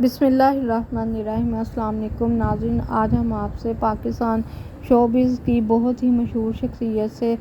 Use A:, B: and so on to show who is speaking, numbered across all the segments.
A: بسم اللہ الرحمن الرحیم۔ السلام علیکم ناظرین، آج ہم آپ سے پاکستان شوبز کی بہت ہی مشہور شخصیت سے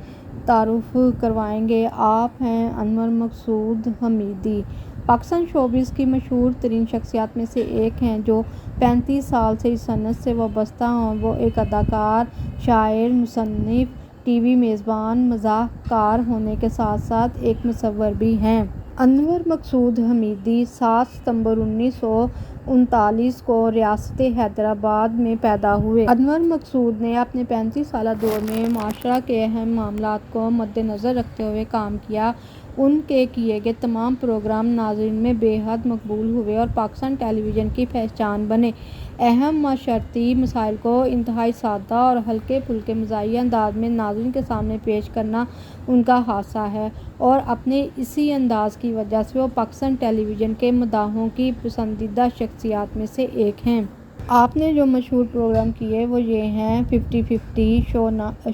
A: تعارف کروائیں گے۔ آپ ہیں انور مقصود حمیدی۔ پاکستان شوبز کی مشہور ترین شخصیات میں سے ایک ہیں جو 35 سال سے اس صنعت سے وابستہ ہیں۔ وہ ایک اداکار، شاعر، مصنف، ٹی وی میزبان، مزاح کار ہونے کے ساتھ ساتھ ایک مصور بھی ہیں۔ انور مقصود حمیدی 7 ستمبر 1939 کو ریاست حیدرآباد میں پیدا ہوئے۔ انور مقصود نے اپنے 35 سالہ دور میں معاشرہ کے اہم معاملات کو مدنظر رکھتے ہوئے کام کیا۔ ان کے کیے گئے تمام پروگرام ناظرین میں بے حد مقبول ہوئے اور پاکستان ٹیلی ویژن کی پہچان بنے۔ اہم معاشرتی مسائل کو انتہائی سادہ اور ہلکے پھلکے مزاحیہ انداز میں ناظرین کے سامنے پیش کرنا ان کا خاصہ ہے اور اپنے اسی انداز کی وجہ سے وہ پاکستان ٹیلی ویژن کے مداحوں کی پسندیدہ شخصیات میں سے ایک ہیں۔ آپ نے جو مشہور پروگرام کیے وہ یہ ہیں: 50-50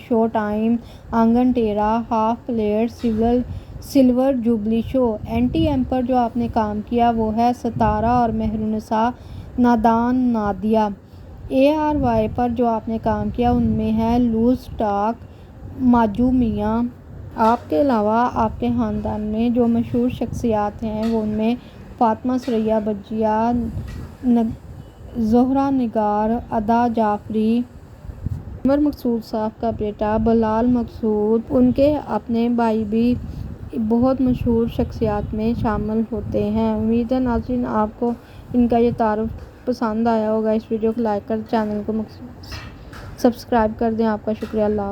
A: شو ٹائم، آنگن ٹیڑھا، ہاف پلیٹ، سلور جوبلی شو۔ این ٹی ایم پر جو آپ نے کام کیا وہ ہے ستارہ اور مہرالنساء، نادان نادیہ۔ اے آر وائی پر جو آپ نے کام کیا ان میں ہے لوز ٹاک، ماجو میاں۔ آپ کے علاوہ آپ کے خاندان میں جو مشہور شخصیات ہیں وہ ان میں فاطمہ ثریا بجیا، زہرہ نگار، ادا جعفری۔ انور مقصود صاحب کا بیٹا بلال مقصود، ان کے اپنے بھائی بھی بہت مشہور شخصیات میں شامل ہوتے ہیں۔ امید ہے ناظرین آپ کو ان کا یہ تعارف پسند آیا ہوگا۔ اس ویڈیو کو لائک کر چینل کو سبسکرائب کر دیں۔ آپ کا شکریہ۔ اللہ حافظ۔